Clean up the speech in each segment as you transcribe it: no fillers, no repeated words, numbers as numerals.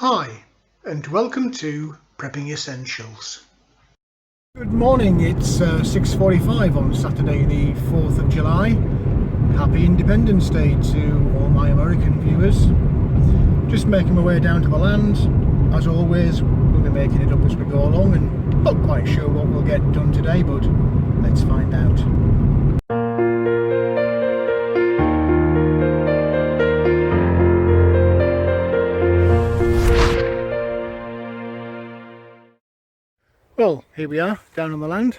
Hi, and welcome to Prepping Essentials. Good morning, it's 6:45 on Saturday the 4th of July. Happy Independence Day to all my American viewers. Just making my way down to the land. As always, we'll be making it up as we go along and not quite sure what we'll get done today, but let's find out. Well, here we are, down on the land,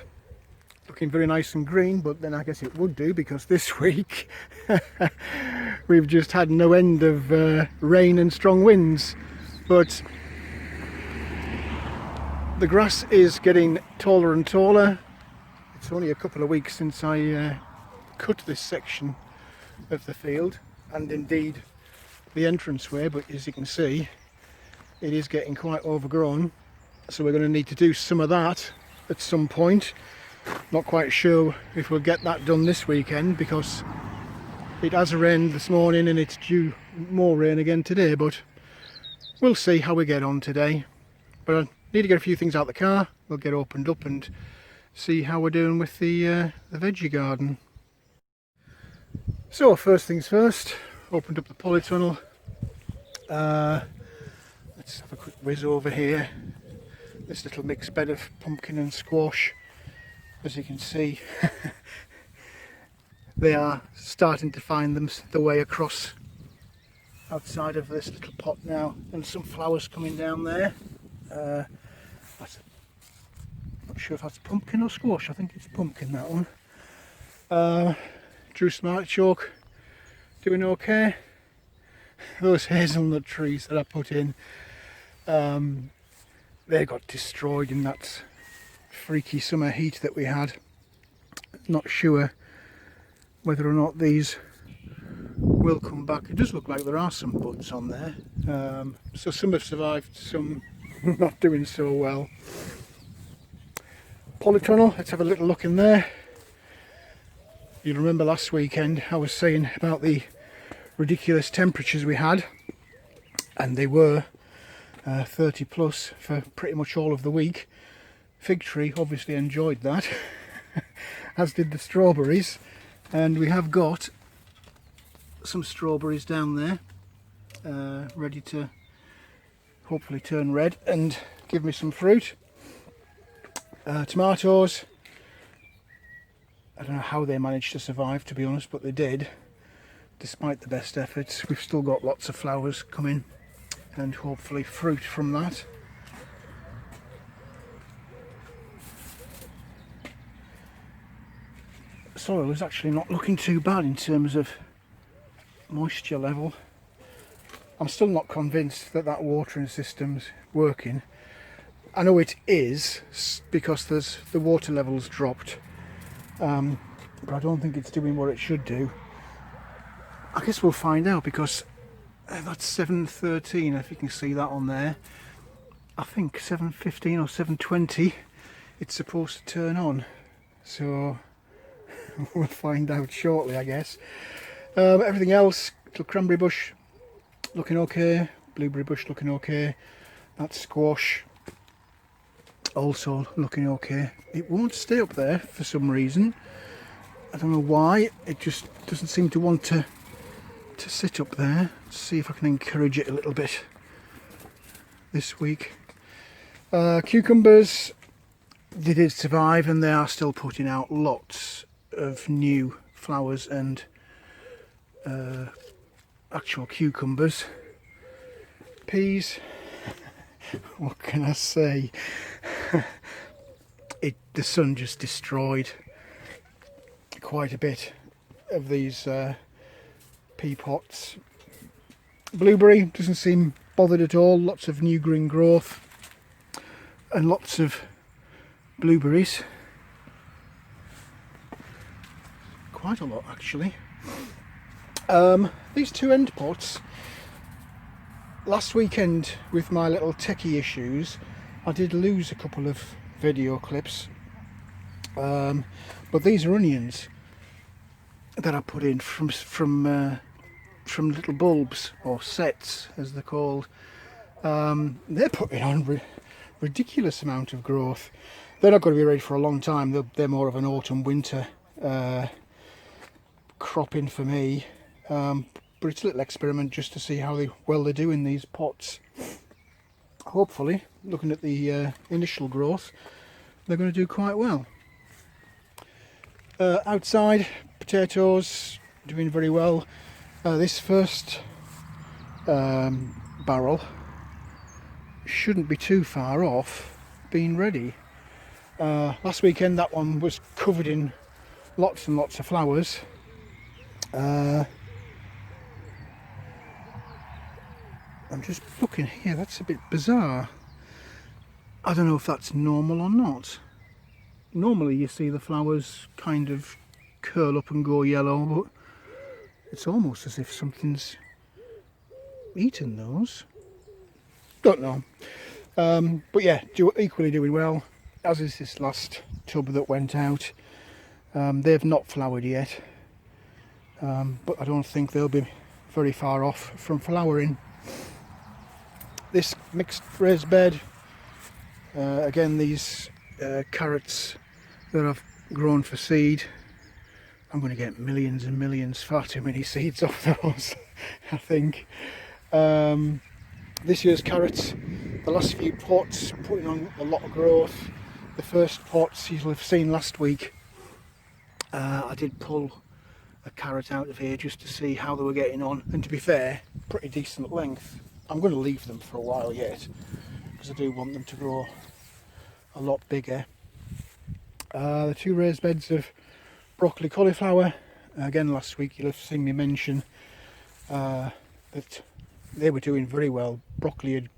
looking very nice and green, but then I guess it would do because this week we've just had no end of rain and strong winds, but the grass is getting taller and taller. It's only a couple of weeks since I cut this section of the field, and indeed the entranceway, but as you can see it is getting quite overgrown. So we're going to need to do some of that at some point. Not quite sure if we'll get that done this weekend because it has rained this morning and it's due more rain again today, but we'll see how we get on today. But I need to get a few things out of the car. We'll get opened up and see how we're doing with the veggie garden. So first things first, opened up the polytunnel. Let's have a quick whiz over here. This little mixed bed of pumpkin and squash, as you can see, they are starting to find the way across outside of this little pot now, and some flowers coming down there. Not sure if that's pumpkin or squash. I think it's pumpkin, that one. Drew some artichoke, doing okay. Those hazelnut trees that I put in, they got destroyed in that freaky summer heat that we had. Not sure whether or not these will come back. It does look like there are some buds on there. So some have survived, some not doing so well. Polytunnel, let's have a little look in there. You'll remember last weekend I was saying about the ridiculous temperatures we had, and they were 30 plus for pretty much all of the week. Fig tree obviously enjoyed that, as did the strawberries, and we have got some strawberries down there ready to hopefully turn red and give me some fruit. Tomatoes, I don't know how they managed to survive, to be honest, but they did. Despite the best efforts, we've still got lots of flowers coming and hopefully fruit from that. Soil is actually not looking too bad in terms of moisture level. I'm still not convinced that that watering system's working. I know it is because the water level's dropped, but I don't think it's doing what it should do. I guess we'll find out because that's 7:13, if you can see that on there. I think 7:15 or 7:20 it's supposed to turn on, so we'll find out shortly, I guess. Everything else, little cranberry bush looking okay, blueberry bush looking okay, that squash also looking okay. It won't stay up there for some reason. I don't know why, it just doesn't seem to want to sit up there. Let's see if I can encourage it a little bit this week. Cucumbers, they did survive and they are still putting out lots of new flowers and actual cucumbers. Peas, what can I say? The sun just destroyed quite a bit of these pea pots. Blueberry doesn't seem bothered at all. Lots of new green growth and lots of blueberries. Quite a lot actually. These two end pots, last weekend with my little techie issues I did lose a couple of video clips, but these are onions that I put in from little bulbs, or sets as they're called. They're putting on ridiculous amount of growth. They're not going to be ready for a long time. They're more of an autumn winter cropping for me, but it's a little experiment just to see how well they do in these pots. Hopefully, looking at the initial growth, they're going to do quite well. Outside, potatoes doing very well. This first barrel shouldn't be too far off being ready. Last weekend that one was covered in lots and lots of flowers. I'm just looking here, that's a bit bizarre. I don't know if that's normal or not. Normally you see the flowers kind of curl up and go yellow, but it's almost as if something's eaten those. Don't know. But yeah, equally doing well, as is this last tub that went out. They've not flowered yet, but I don't think they'll be very far off from flowering. This mixed raised bed, again these carrots that I've grown for seed. I'm going to get millions and millions, far too many seeds off those, I think. This year's carrots, the last few pots putting on a lot of growth. The first pots you'll have seen last week, I did pull a carrot out of here just to see how they were getting on, and to be fair, pretty decent length. I'm going to leave them for a while yet because I do want them to grow a lot bigger. The two raised beds of broccoli cauliflower, again last week you'll have seen me mention that they were doing very well. Broccoli,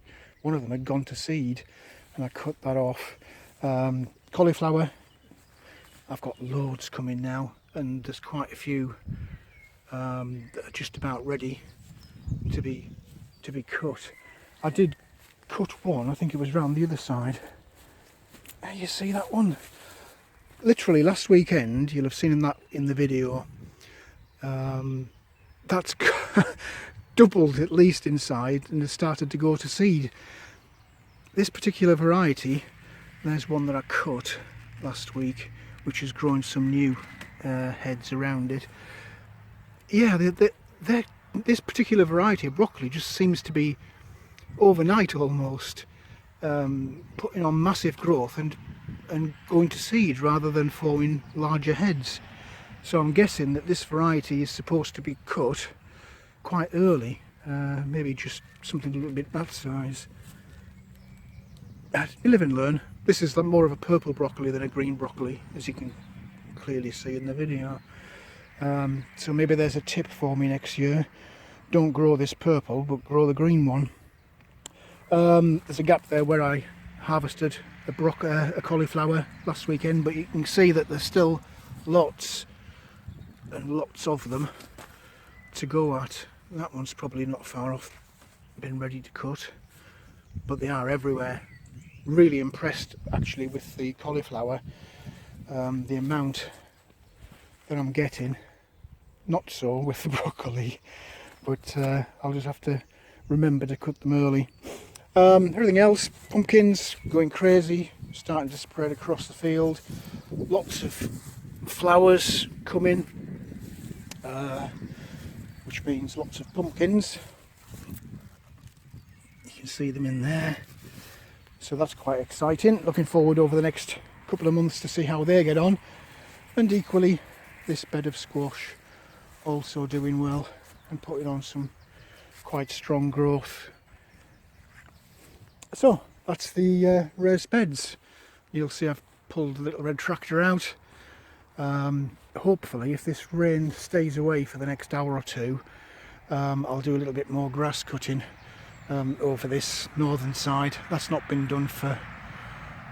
one of them had gone to seed and I cut that off. Cauliflower, I've got loads coming now, and there's quite a few that are just about ready to be cut. I did cut one, I think it was round the other side. You see that one? Literally last weekend, you'll have seen that in the video. That's doubled at least inside and has started to go to seed. This particular variety, there's one that I cut last week, which has grown some new heads around it. Yeah, this particular variety of broccoli just seems to be overnight almost putting on massive growth and going to seed rather than forming larger heads. So I'm guessing that this variety is supposed to be cut quite early, maybe just something a little bit that size. You live and learn. This is more of a purple broccoli than a green broccoli, as you can clearly see in the video. So maybe there's a tip for me next year. Don't grow this purple, but grow the green one. There's a gap there where I harvested a cauliflower last weekend, but you can see that there's still lots and lots of them to go at. That one's probably not far off being ready to cut, but they are everywhere. Really impressed actually with the cauliflower, the amount that I'm getting. Not so with the broccoli, but I'll just have to remember to cut them early. Everything else, pumpkins going crazy, starting to spread across the field. Lots of flowers coming, which means lots of pumpkins. You can see them in there. So that's quite exciting. Looking forward over the next couple of months to see how they get on. And equally, this bed of squash also doing well and putting on some quite strong growth. So that's the raised beds. You'll see I've pulled the little red tractor out. Hopefully, if this rain stays away for the next hour or two, I'll do a little bit more grass cutting over this northern side. That's not been done for,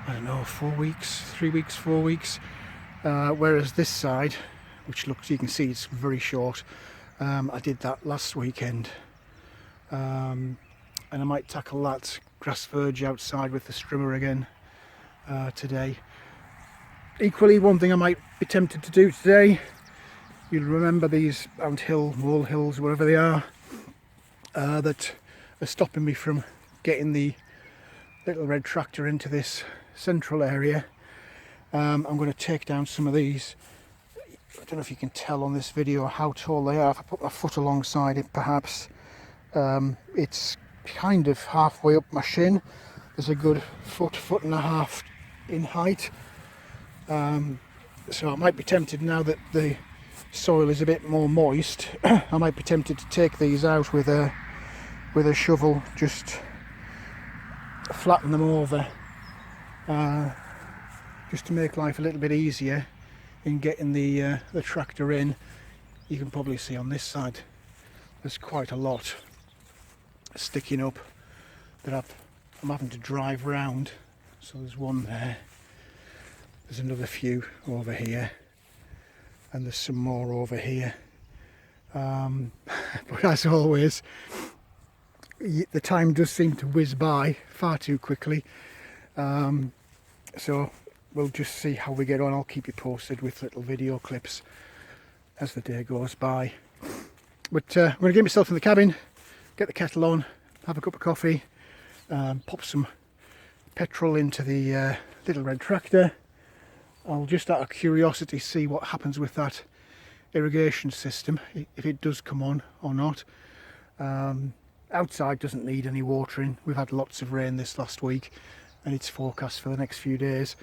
I don't know, 4 weeks, 3 weeks, 4 weeks. Whereas this side, which looks, you can see it's very short, I did that last weekend. And I might tackle that grass verge outside with the strimmer again today. Equally, one thing I might be tempted to do today, you'll remember these ant hill, mole hills, whatever they are, that are stopping me from getting the little red tractor into this central area. I'm going to take down some of these. I don't know if you can tell on this video how tall they are. If I put my foot alongside it, perhaps it's kind of halfway up my shin. There's a good foot and a half in height. So I might be tempted, now that the soil is a bit more moist, I might be tempted to take these out with a shovel, just flatten them over, just to make life a little bit easier in getting the tractor in. You can probably see on this side there's quite a lot sticking up that I'm having to drive round. So there's one there, there's another few over here, and there's some more over here. But as always, the time does seem to whiz by far too quickly. So we'll just see how we get on. I'll keep you posted with little video clips as the day goes by. But I'm going to get myself in the cabin, get the kettle on, have a cup of coffee, pop some petrol into the little red tractor. I'll just out of curiosity see what happens with that irrigation system, if it does come on or not. Outside doesn't need any watering. We've had lots of rain this last week and it's forecast for the next few days.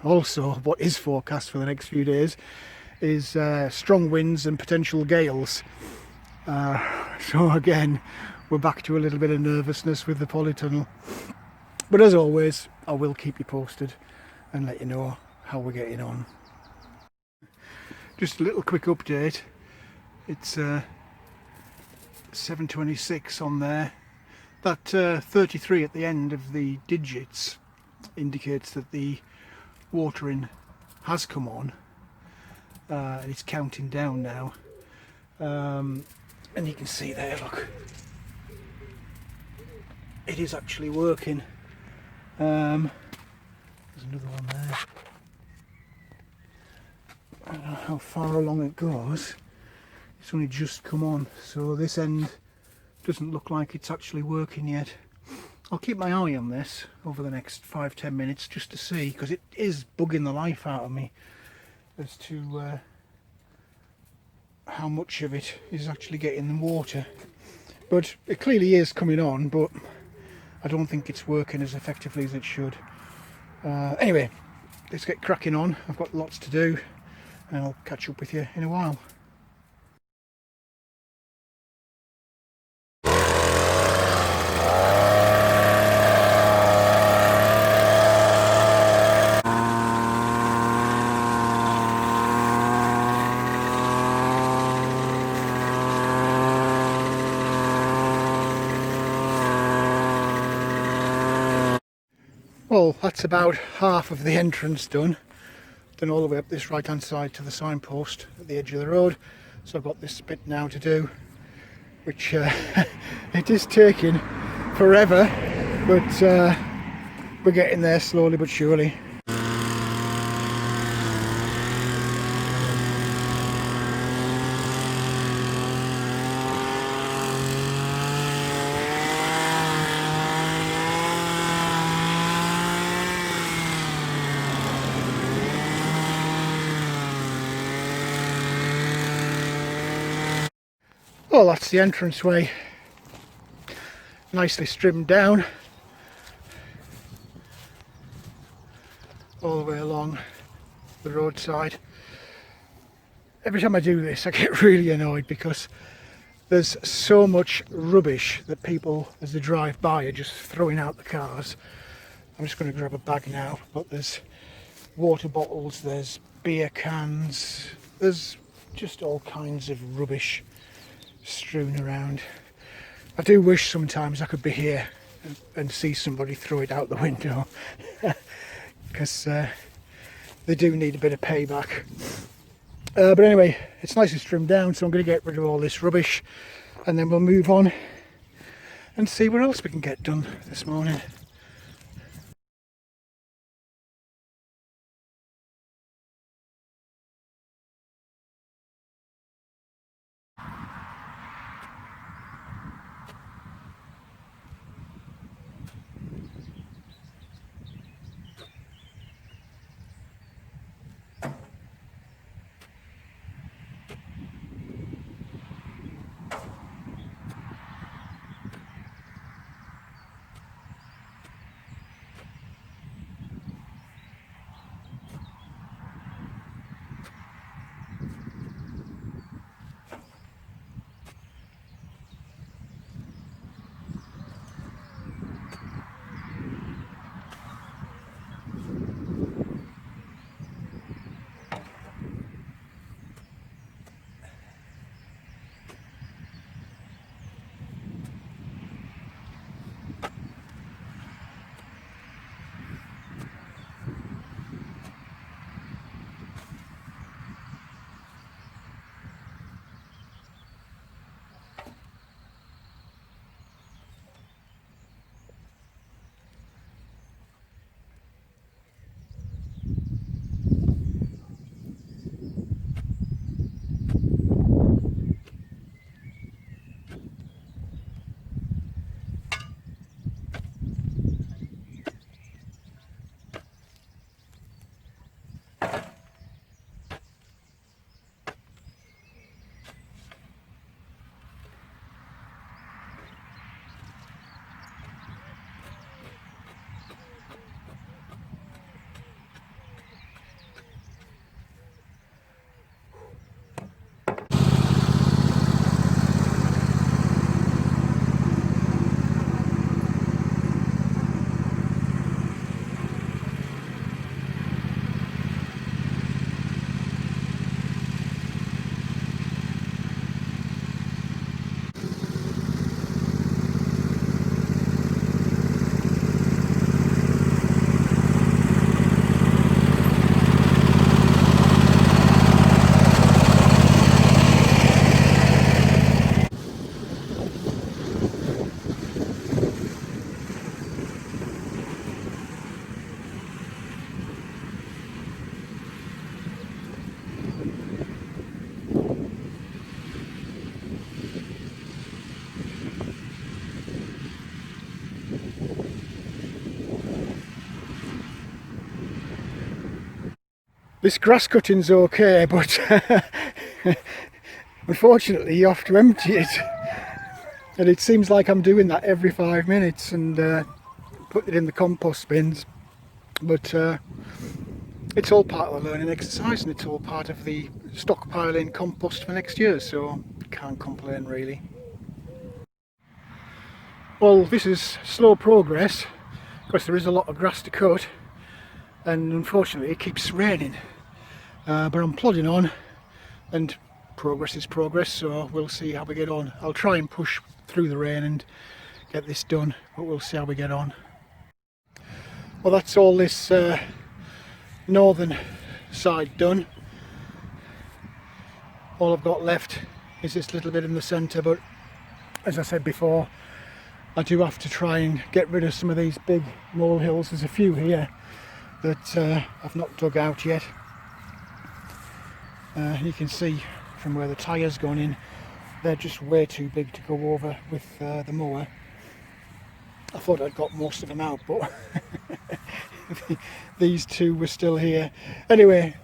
Also, what is forecast for the next few days is strong winds and potential gales. So again, we're back to a little bit of nervousness with the polytunnel. But as always, I will keep you posted and let you know how we're getting on. Just a little quick update. It's 7:26 on there. That 33 at the end of the digits indicates that the watering has come on, and it's counting down now. And you can see there, look, it is actually working. There's another one there. I don't know how far along it goes. It's only just come on, so this end doesn't look like it's actually working yet. I'll keep my eye on this over the next 5-10 minutes just to see, because it is bugging the life out of me as to how much of it is actually getting the water. But it clearly is coming on, but I don't think it's working as effectively as it should. Anyway, let's get cracking on. I've got lots to do and I'll catch up with you in a while. Well, that's about half of the entrance done. Done all the way up this right hand side to the signpost at the edge of the road. So I've got this bit now to do, which it is taking forever, but we're getting there slowly but surely. Well, that's the entranceway, nicely trimmed down all the way along the roadside. Every time I do this I get really annoyed because there's so much rubbish that people, as they drive by, are just throwing out the cars. I'm just going to grab a bag now, but there's water bottles, there's beer cans, there's just all kinds of rubbish strewn around. I do wish sometimes I could be here and see somebody throw it out the window because they do need a bit of payback. But anyway, it's nicely trimmed down, so I'm going to get rid of all this rubbish and then we'll move on and see what else we can get done this morning. This grass cutting's okay, but unfortunately you have to empty it, and it seems like I'm doing that every 5 minutes and put it in the compost bins, but it's all part of the learning exercise, and it's all part of the stockpiling compost for next year, so can't complain really. Well, this is slow progress because there is a lot of grass to cut, and unfortunately it keeps raining, but I'm plodding on, and progress is progress, so we'll see how we get on. I'll try and push through the rain and get this done, but we'll see how we get on. Well, that's all this northern side done. All I've got left is this little bit in the centre, but as I said before, I do have to try and get rid of some of these big molehills. There's a few here that I've not dug out yet. You can see from where the tyre's gone in, they're just way too big to go over with the mower. I thought I'd got most of them out, but these two were still here. Anyway,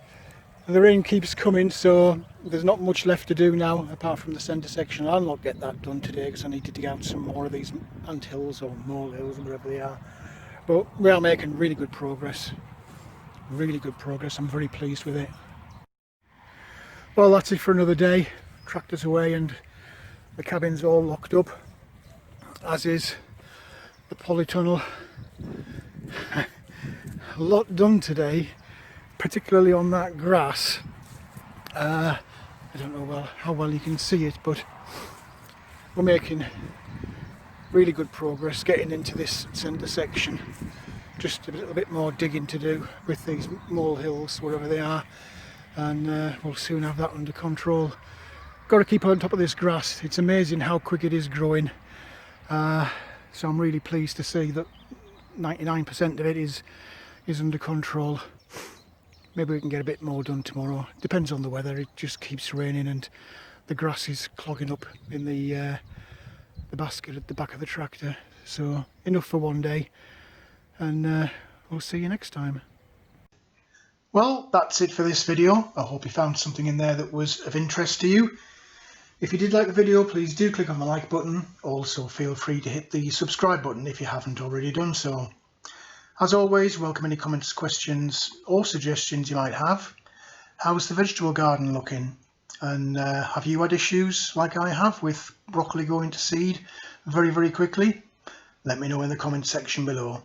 the rain keeps coming, so there's not much left to do now apart from the centre section. I'll not get that done today because I need to dig out some more of these anthills or molehills or whatever they are. But we are making really good progress. Really good progress. I'm very pleased with it. Well, that's it for another day. Tractor's away and the cabin's all locked up, as is the polytunnel. A lot done today, particularly on that grass. I don't know how well you can see it, but we're making really good progress getting into this centre section. Just a little bit more digging to do with these molehills, wherever they are, and we'll soon have that under control. Got to keep on top of this grass. It's amazing how quick it is growing, so I'm really pleased to see that 99% of it is under control. Maybe we can get a bit more done tomorrow. Depends on the weather. It just keeps raining and the grass is clogging up in the basket at the back of the tractor. So enough for one day, and we'll see you next time. Well, that's it for this video. I hope you found something in there that was of interest to you. If you did like the video, please do click on the like button. Also feel free to hit the subscribe button if you haven't already done so. As always, welcome any comments, questions or suggestions you might have. How's the vegetable garden looking? And have you had issues like I have with broccoli going to seed very quickly? Let me know in the comment section below.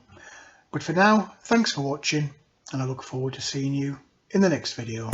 But for now, thanks for watching, and I look forward to seeing you in the next video.